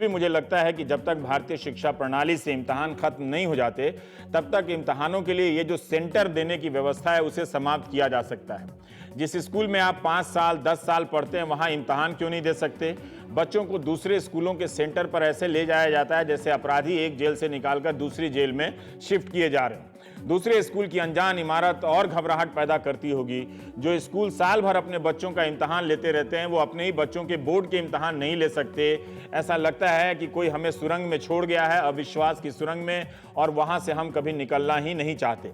भी मुझे लगता है कि जब तक भारतीय शिक्षा प्रणाली से इम्तहान खत्म नहीं हो जाते, तब तक इम्तहानों के लिए ये जो सेंटर देने की व्यवस्था है उसे समाप्त किया जा सकता है। जिस स्कूल में आप 5 साल 10 साल पढ़ते हैं, वहाँ इम्तहान क्यों नहीं दे सकते? बच्चों को दूसरे स्कूलों के सेंटर पर ऐसे ले जाया जाता है जैसे अपराधी एक जेल से निकालकर दूसरी जेल में शिफ्ट किए जा रहे हैं। दूसरे स्कूल की अनजान इमारत और घबराहट पैदा करती होगी। जो स्कूल साल भर अपने बच्चों का इम्तहान लेते रहते हैं, वो अपने ही बच्चों के बोर्ड के इम्तहान नहीं ले सकते। ऐसा लगता है कि कोई हमें सुरंग में छोड़ गया है, अविश्वास की सुरंग में, और वहां से हम कभी निकलना ही नहीं चाहते।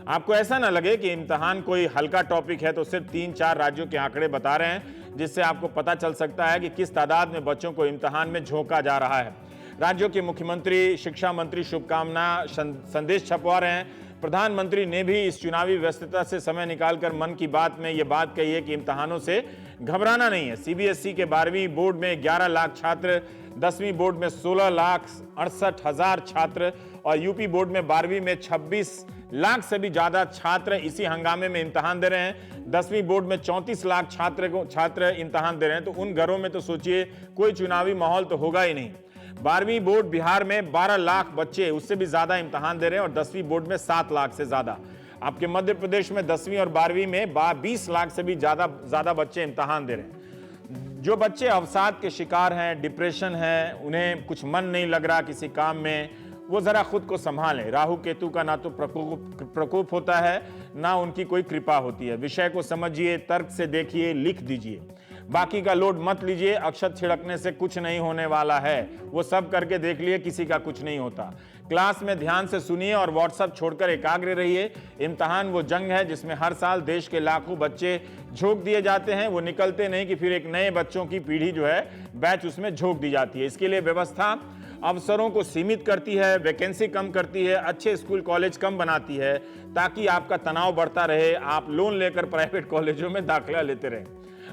आपको ऐसा ना लगे कि इम्तहान कोई हल्का टॉपिक है तो सिर्फ 3-4 राज्यों के आंकड़े बता रहे हैं, जिससे आपको पता चल सकता है कि किस तादाद में बच्चों को इम्तहान में झोंका जा रहा है। राज्यों के मुख्यमंत्री, शिक्षा मंत्री शुभकामना संदेश छपवा रहे हैं। प्रधानमंत्री ने भी इस चुनावी व्यस्तता से समय निकालकर मन की बात में यह बात कही है कि इम्तहानों से घबराना नहीं है। सीबीएसई के 12वीं बोर्ड में 11 लाख छात्र, 10वीं बोर्ड में 16,68,000 छात्र और यूपी बोर्ड में 12वीं में 26 लाख से भी ज्यादा छात्र इसी हंगामे में इम्तहान दे रहे हैं। 10वीं बोर्ड में 34 लाख छात्र इम्तहान दे रहे हैं। तो उन घरों में तो सोचिए कोई चुनावी माहौल तो होगा ही नहीं। 12वीं बोर्ड बिहार में 12 लाख बच्चे उससे भी ज्यादा इम्तहान दे रहे हैं और 10वीं बोर्ड में 7 लाख से ज्यादा। आपके मध्य प्रदेश में 10वीं और 12वीं में 20 लाख से भी ज्यादा बच्चे इम्तहान दे रहे हैं। जो बच्चे अवसाद के शिकार हैं, डिप्रेशन है, उन्हें कुछ मन नहीं लग रहा किसी काम में, वो जरा खुद को संभालें। राहु केतु का ना तो प्रकोप होता है, ना उनकी कोई कृपा होती है। विषय को समझिए, तर्क से देखिए, लिख दीजिए। बाकी का लोड मत लीजिए। अक्षत छिड़कने से कुछ नहीं होने वाला है, वो सब करके देख लिए, किसी का कुछ नहीं होता। क्लास में ध्यान से सुनिए और व्हाट्सएप छोड़कर एकाग्र रहिए। इम्तहान वो जंग है जिसमें हर साल देश के लाखों बच्चे झोंक दिए जाते हैं। वो निकलते नहीं कि फिर एक नए बच्चों की पीढ़ी जो है बैच उसमें झोंक दी जाती है। इसके लिए व्यवस्था अवसरों को सीमित करती है, वैकेंसी कम करती है, अच्छे स्कूल कॉलेज कम बनाती है, ताकि आपका तनाव बढ़ता रहे, आप लोन लेकर प्राइवेट कॉलेजों में दाखिला लेते रहें।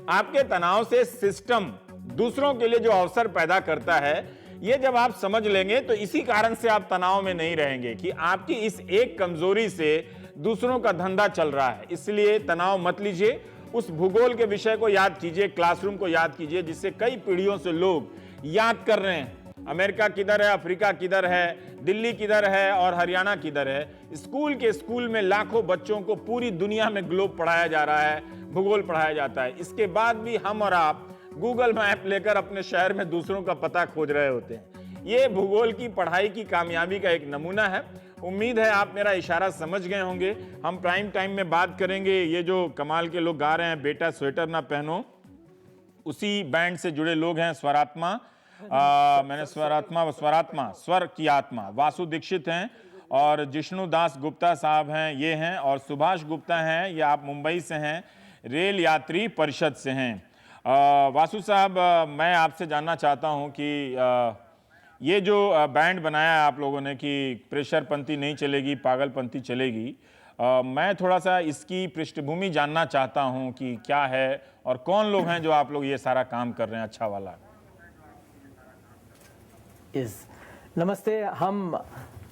आपके तनाव से सिस्टम दूसरों के लिए जो अवसर पैदा करता है, ये जब आप समझ लेंगे तो इसी कारण से आप तनाव में नहीं रहेंगे कि आपकी इस एक कमजोरी से दूसरों का धंधा चल रहा है। इसलिए तनाव मत लीजिए। उस भूगोल के विषय को याद कीजिए, क्लासरूम को याद कीजिए, जिससे कई पीढ़ियों से लोग याद कर रहे हैं अमेरिका किधर है, अफ्रीका किधर है, दिल्ली किधर है और हरियाणा किधर है। स्कूल में लाखों बच्चों को पूरी दुनिया में ग्लोब पढ़ाया जा रहा है, भूगोल पढ़ाया जाता है। इसके बाद भी हम और आप गूगल मैप लेकर अपने शहर में दूसरों का पता खोज रहे होते हैं। ये भूगोल की पढ़ाई की कामयाबी का एक नमूना है। उम्मीद है आप मेरा इशारा समझ गए होंगे। हम प्राइम टाइम में बात करेंगे। ये जो कमाल के लोग गा रहे हैं, बेटा स्वेटर ना पहनो, उसी बैंड से जुड़े लोग हैं। स्वरात्मा, मैंने स्वरात्मा स्वर की आत्मा, वासु दीक्षित हैं और जिष्णु दास गुप्ता साहब हैं, ये हैं, और सुभाष गुप्ता हैं, ये आप मुंबई से हैं, रेल यात्री परिषद से हैं। वासु साहब, मैं आपसे जानना चाहता हूं कि ये जो बैंड बनाया है आप लोगों ने कि प्रेशर पंथी नहीं चलेगी, पागलपंथी चलेगी, मैं थोड़ा सा इसकी पृष्ठभूमि जानना चाहता हूं कि क्या है और कौन लोग हैं जो आप लोग ये सारा काम कर रहे हैं अच्छा वाला। नमस्ते, हम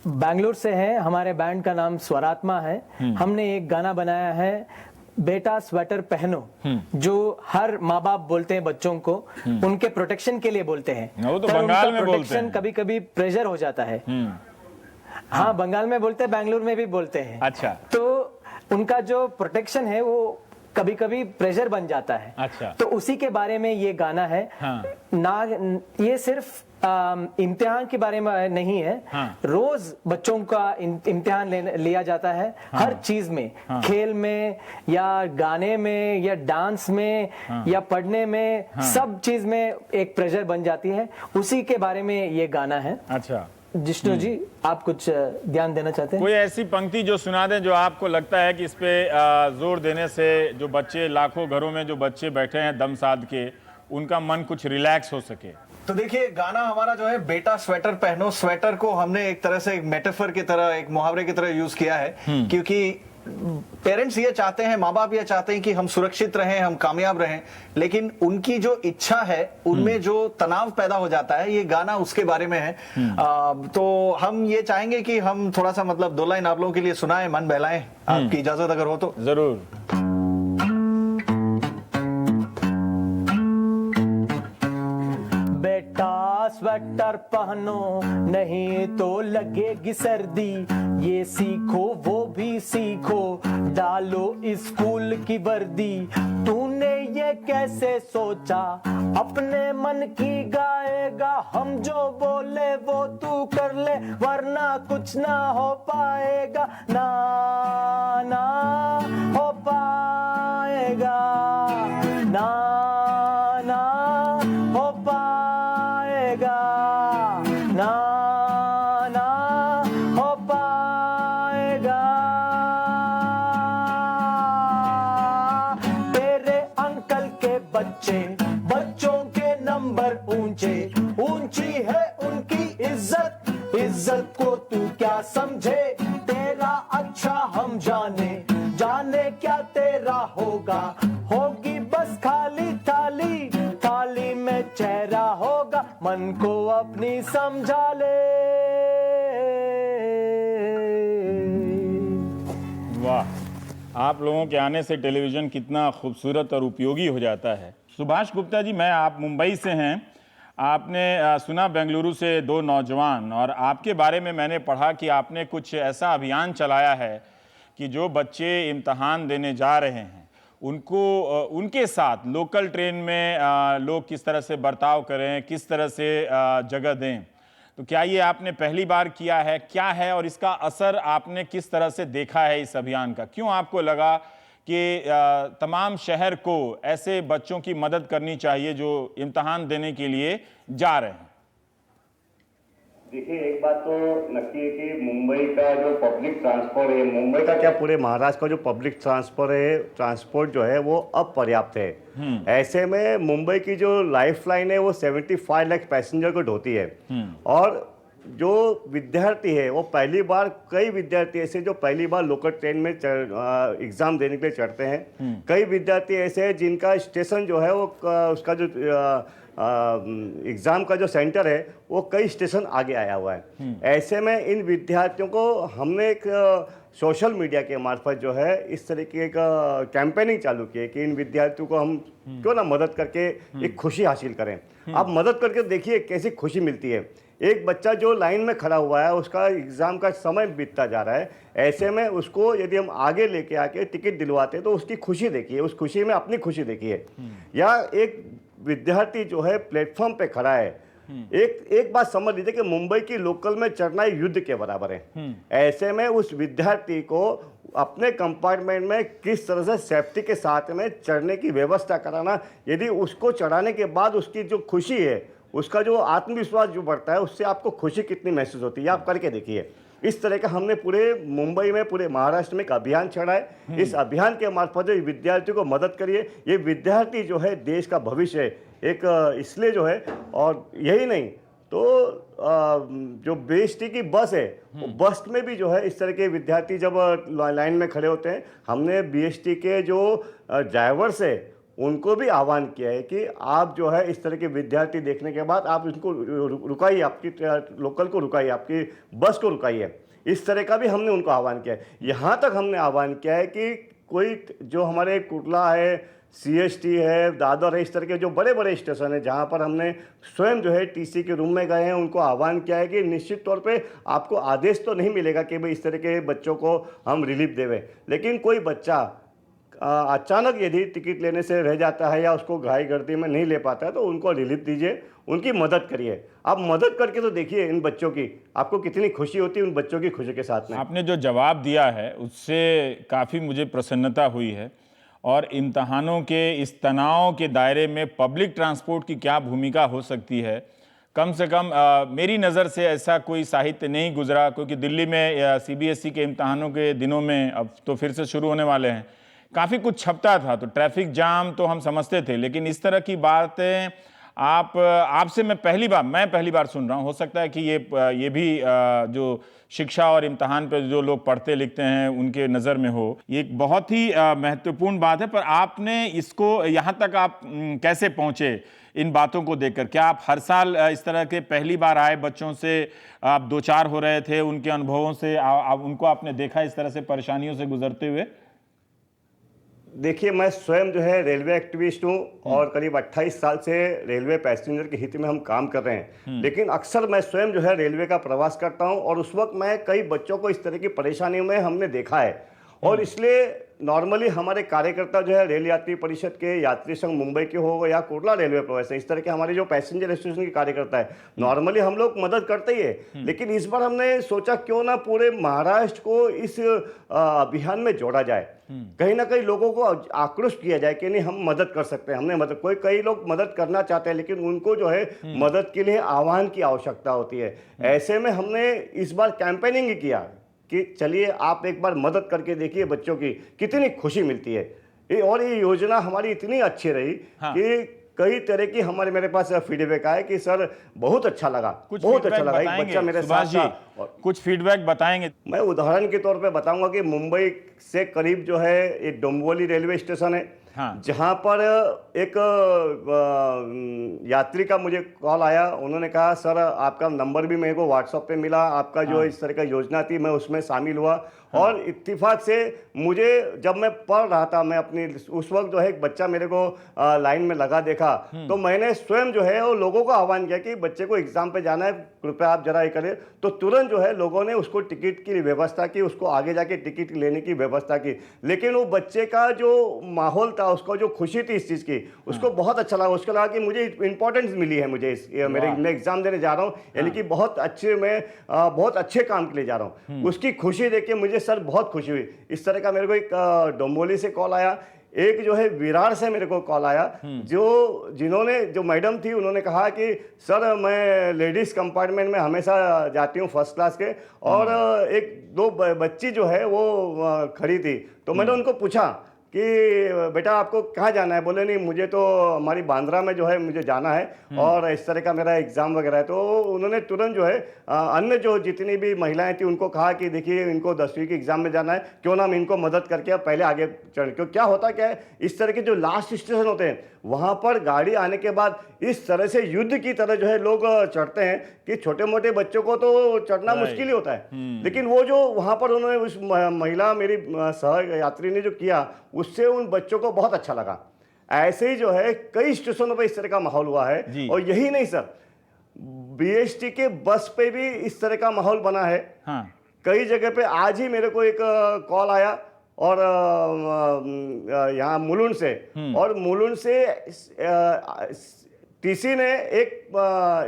बैंगलोर से हैं। हमारे बैंड का नाम स्वरात्मा है। हमने एक गाना बनाया है, बेटा स्वेटर पहनो, जो हर माँ बाप बोलते हैं बच्चों को, उनके प्रोटेक्शन के लिए बोलते हैं। वो तो बंगाल में बोलते हैं। कभी कभी प्रेशर हो जाता है। हाँ, बंगाल में बोलते हैं, बैंगलोर में भी बोलते हैं। अच्छा। तो उनका जो प्रोटेक्शन है वो कभी कभी प्रेशर बन जाता है। अच्छा। तो उसी के बारे में ये गाना है। हाँ। ना ये सिर्फ इम्तिहान के बारे में नहीं है। हाँ। रोज बच्चों का इम्तिहान लिया जाता है। हाँ। हर चीज में, खेल में या गाने में या डांस में या पढ़ने में, सब चीज में एक प्रेशर बन जाती है। उसी के बारे में ये गाना है। अच्छा जिष्णु जी, आप कुछ ध्यान देना चाहते हैं? कोई ऐसी पंक्ति जो सुना दें जो आपको लगता है कि इस पे जोर देने से जो बच्चे, लाखों घरों में जो बच्चे बैठे हैं दम साध के, उनका मन कुछ रिलैक्स हो सके। तो देखिए, गाना हमारा जो है बेटा स्वेटर पहनो, स्वेटर को हमने एक तरह से एक मेटाफर की तरह, एक मुहावरे की तरह यूज किया है, क्योंकि पेरेंट्स ये चाहते हैं, माँ बाप ये चाहते हैं कि हम सुरक्षित रहें, हम कामयाब रहें, लेकिन उनकी जो इच्छा है उनमें जो तनाव पैदा हो जाता है, ये गाना उसके बारे में है। तो हम ये चाहेंगे कि हम थोड़ा सा मतलब 2 लाइन आप लोगों के लिए सुनाएं, मन बहलाएं, आपकी इजाजत अगर हो तो। जरूर। बेटा स्वेटर पहनो, नहीं तो लगेगी सर्दी। ये सीखो वो भी सीखो, डालो स्कूल की वर्दी। तूने ये कैसे सोचा, अपने मन की गाएगा, हम जो बोले वो तू कर ले, वरना कुछ ना हो पाएगा, ना ना हो पाएगा, ना ना हो पाएगा, ना ना हो पाएगा। तेरे अंकल के बच्चे, बच्चों के नंबर ऊंचे, ऊंची है उनकी इज्जत, इज्जत को तू क्या समझे। तेरा अच्छा हम जाने, जाने क्या तेरा होगा, होगी बस खाली थाली, थाली में चेहरा होगा, मन को अपनी समझा ले। वाह, आप लोगों के आने से टेलीविज़न कितना खूबसूरत और उपयोगी हो जाता है। सुभाष गुप्ता जी, आप मुंबई से हैं, आपने सुना बेंगलुरु से दो नौजवान, और आपके बारे में मैंने पढ़ा कि आपने कुछ ऐसा अभियान चलाया है कि जो बच्चे इम्तहान देने जा रहे हैं उनको उनके साथ लोकल ट्रेन में लोग किस तरह से बर्ताव करें, किस तरह से जगह दें। तो क्या ये आपने पहली बार किया है, क्या है, और इसका असर आपने किस तरह से देखा है इस अभियान का? क्यों आपको लगा कि तमाम शहर को ऐसे बच्चों की मदद करनी चाहिए जो इम्तहान देने के लिए जा रहे हैं? देखिए, एक बात तो नक्की है कि मुंबई का जो पब्लिक ट्रांसपोर्ट है, मुंबई का क्या पूरे महाराष्ट्र का जो पब्लिक ट्रांसपोर्ट जो है वो अपर्याप्त है। ऐसे में मुंबई की जो लाइफलाइन है वो 75 लाख पैसेंजर को ढोती है। और जो विद्यार्थी है वो पहली बार, कई विद्यार्थी ऐसे जो पहली बार लोकल ट्रेन में एग्जाम देने के लिए चढ़ते हैं। कई विद्यार्थी ऐसे हैं जिनका स्टेशन जो है वो उसका जो एग्ज़ाम का जो सेंटर है वो कई स्टेशन आगे आया हुआ है। ऐसे में इन विद्यार्थियों को हमने एक सोशल मीडिया के मार्फत जो है इस तरीके का कैंपेनिंग चालू की है कि इन विद्यार्थियों को हम क्यों ना मदद करके एक खुशी हासिल करें। आप मदद करके देखिए कैसी खुशी मिलती है। एक बच्चा जो लाइन में खड़ा हुआ है, उसका एग्ज़ाम का समय बीतता जा रहा है, ऐसे में उसको यदि हम आगे लेके आके टिकट दिलवाते हैं तो उसकी खुशी देखिए, उस खुशी में अपनी खुशी देखिए। या एक विद्यार्थी जो है प्लेटफॉर्म पे खड़ा है, एक बात समझ लीजिए कि मुंबई की लोकल में चढ़ना युद्ध के बराबर है। ऐसे में उस विद्यार्थी को अपने कंपार्टमेंट में किस तरह से सेफ्टी के साथ में चढ़ने की व्यवस्था कराना, यदि उसको चढ़ाने के बाद उसकी जो खुशी है, उसका जो आत्मविश्वास जो बढ़ता है, उससे आपको खुशी कितनी महसूस होती है, आप करके देखिए। इस तरह का हमने पूरे मुंबई में, पूरे महाराष्ट्र में एक अभियान चढ़ा है। इस अभियान के मार्फत जो विद्यार्थियों को मदद करिए। ये विद्यार्थी जो है देश का भविष्य है, एक इसलिए जो है, और यही नहीं तो जो BST की बस है, वो बस में भी जो है इस तरह के विद्यार्थी जब लाइन में खड़े होते हैं, हमने BST के जो ड्राइवर्स है उनको भी आह्वान किया है कि आप जो है इस तरह के विद्यार्थी देखने के बाद आप इनको रुकाइए, आपकी लोकल को रुकाइए, आपकी बस को रुकाइए। इस तरह का भी हमने उनको आह्वान किया है। यहाँ तक हमने आह्वान किया है कि कोई जो हमारे कुर्ला है, CST है, दादर है, इस तरह के जो बड़े बड़े स्टेशन है जहाँ पर हमने स्वयं जो है TC के रूम में गए हैं, उनको आह्वान किया है कि निश्चित तौर पे आपको आदेश तो नहीं मिलेगा कि भाई इस तरह के बच्चों को हम रिलीफ देवें, लेकिन कोई बच्चा अचानक यदि टिकट लेने से रह जाता है या उसको घाई गर्दी में नहीं ले पाता है तो उनको रिलीफ दीजिए, उनकी मदद करिए। आप मदद करके तो देखिए इन बच्चों की, आपको कितनी खुशी होती है उन बच्चों की खुशी के साथ में। आपने जो जवाब दिया है उससे काफ़ी मुझे प्रसन्नता हुई है। और इम्तहानों के इस तनाव के दायरे में पब्लिक ट्रांसपोर्ट की क्या भूमिका हो सकती है, कम से कम मेरी नज़र से ऐसा कोई साहित्य नहीं गुजरा, क्योंकि दिल्ली में CBSE के इम्तहानों के दिनों में अब तो फिर से शुरू होने वाले हैं, काफ़ी कुछ छपता था, तो ट्रैफिक जाम तो हम समझते थे, लेकिन इस तरह की बातें आपसे मैं पहली बार सुन रहा हूँ। हो सकता है कि ये भी जो शिक्षा और इम्तहान पर जो लोग पढ़ते लिखते हैं उनके नज़र में हो। ये एक बहुत ही महत्वपूर्ण बात है। पर आपने इसको यहाँ तक आप कैसे पहुँचे इन बातों को देखकर? क्या आप हर साल इस तरह के पहली बार आए बच्चों से आप दो चार हो रहे थे, उनके अनुभवों से उनको आपने देखा इस तरह से परेशानियों से गुजरते हुए? देखिए, मैं स्वयं जो है रेलवे एक्टिविस्ट हूँ और करीब 28 साल से रेलवे पैसेंजर के हित में हम काम कर रहे हैं। लेकिन अक्सर मैं स्वयं जो है रेलवे का प्रवास करता हूँ और उस वक्त मैं कई बच्चों को इस तरह की परेशानियों में हमने देखा है। और इसलिए नॉर्मली हमारे कार्यकर्ता जो है रेल यात्री परिषद के, यात्री संघ मुंबई के हो या कोटला रेलवे प्रवास, इस तरह के हमारे जो पैसेंजर एसोसिएशन के कार्यकर्ता है, नॉर्मली हम लोग मदद करते ही है। लेकिन इस बार हमने सोचा क्यों ना पूरे महाराष्ट्र को इस अभियान में जोड़ा जाए। कहीं ना कहीं लोगों को आक्रोश किया जाए कि नहीं, हम मदद कर सकते हैं, हमने मदद, कई लोग मदद करना चाहते हैं लेकिन उनको जो है मदद के लिए आह्वान की आवश्यकता होती है। ऐसे में हमने इस बार कैंपेनिंग किया कि चलिए आप एक बार मदद करके देखिए, बच्चों की कितनी खुशी मिलती है। और ये योजना हमारी इतनी अच्छी रही कि कई तरह की मेरे पास फीडबैक आए कि सर बहुत अच्छा लगा, बहुत अच्छा लगा, एक बच्चा मेरे साथ था। कुछ फीडबैक बताएंगे? मैं उदाहरण के तौर पे बताऊंगा कि मुंबई से करीब जो है एक डोंबिवली रेलवे स्टेशन है, जहां पर एक यात्री का मुझे कॉल आया। उन्होंने कहा सर आपका नंबर भी मेरे को व्हाट्सएप पे मिला, आपका जो इस तरह का योजना थी मैं उसमें शामिल हुआ। और इत्तेफाक से मुझे जब मैं पढ़ रहा था, मैं अपनी उस वक्त जो है एक बच्चा मेरे को लाइन में लगा देखा, तो मैंने स्वयं जो है वो लोगों को आह्वान किया कि बच्चे को एग्जाम पे जाना है, कृपया आप जरा ये करें। तो तुरंत जो है लोगों ने उसको टिकट की व्यवस्था की, उसको आगे जाके टिकट लेने की व्यवस्था की। लेकिन वो बच्चे का जो माहौल था, उसको जो खुशी थी इस चीज़ की, उसको बहुत अच्छा लगा। उसको लगा कि मुझे इंपॉर्टेंस मिली है, मुझे मैं एग्जाम देने जा रहा हूँ, यानी कि बहुत अच्छे काम के लिए जा रहा हूँ। उसकी खुशी देख के मुझे सर बहुत खुशी हुई। इस तरह का मेरे को एक डोंबिवली से कॉल आया, एक जो है विरार से मेरे को कॉल आया, जो मैडम थी, उन्होंने कहा कि सर मैं लेडीज कंपार्टमेंट में हमेशा जाती हूँ फर्स्ट क्लास के, और एक दो बच्ची जो है वो खड़ी थी। तो मैंने उनको पूछा कि बेटा आपको कहाँ जाना है? बोले नहीं मुझे तो हमारी बांद्रा में जो है मुझे जाना है और इस तरह का मेरा एग्जाम वगैरह है। तो उन्होंने तुरंत जो है अन्य जो जितनी भी महिलाएं थी उनको कहा कि देखिए इनको 10वीं के एग्जाम में जाना है, क्यों ना हम इनको मदद करके पहले आगे चढ़। क्यों क्या होता क्या है, इस तरह के जो लास्ट स्टेशन होते हैं वहाँ पर गाड़ी आने के बाद इस तरह से युद्ध की तरह जो है लोग चढ़ते हैं कि छोटे मोटे बच्चों को तो चढ़ना मुश्किल ही होता है। लेकिन वो जो वहाँ पर उन्होंने उस महिला मेरी सह यात्री ने जो किया, उससे उन बच्चों को बहुत अच्छा लगा। ऐसे ही जो है कई स्टेशनों पर इस तरह का माहौल हुआ है। और यही नहीं सर, बीएसटी के बस पे भी इस तरह का माहौल बना है। कई जगह पे आज ही मेरे को एक कॉल आया और यहाँ मुलुंड से, और मुलुंड से टीसी ने एक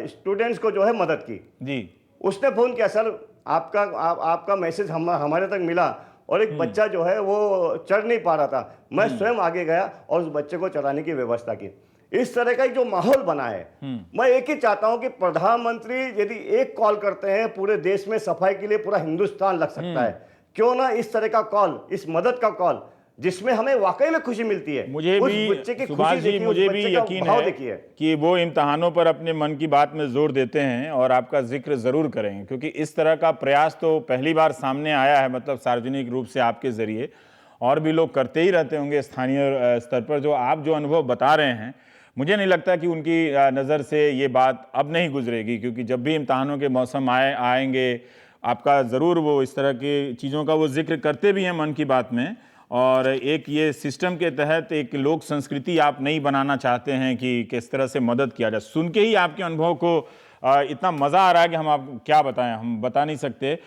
स्टूडेंट्स को जो है मदद की जी। उसने फोन किया, सर आपका मैसेज हमारे तक मिला और एक बच्चा जो है वो चढ़ नहीं पा रहा था, मैं स्वयं आगे गया और उस बच्चे को चढ़ाने की व्यवस्था की। इस तरह का जो माहौल बना है, मैं एक ही चाहता हूं कि प्रधानमंत्री यदि एक कॉल करते हैं पूरे देश में सफाई के लिए पूरा हिंदुस्तान लग सकता है, क्यों ना इस तरह का कॉल, इस मदद का कॉल जिसमें हमें वाकई में खुशी मिलती है। मुझे भी सुभाष जी, मुझे भी यकीन है कि वो इम्तहानों पर अपने मन की बात में जोर देते हैं और आपका जिक्र जरूर करेंगे, क्योंकि इस तरह का प्रयास तो पहली बार सामने आया है, मतलब सार्वजनिक रूप से आपके जरिए। और भी लोग करते ही रहते होंगे स्थानीय स्तर पर। जो आप जो अनुभव बता रहे हैं, मुझे नहीं लगता कि उनकी नज़र से ये बात अब नहीं गुजरेगी, क्योंकि जब भी इम्तहानों के मौसम आएंगे आपका ज़रूर वो इस तरह की चीज़ों का वो जिक्र करते भी हैं मन की बात में। और एक ये सिस्टम के तहत एक लोक संस्कृति आप नहीं बनाना चाहते हैं कि किस तरह से मदद किया जाए। सुन के ही आपके अनुभव को इतना मज़ा आ रहा है कि हम आप क्या बताएं, हम बता नहीं सकते।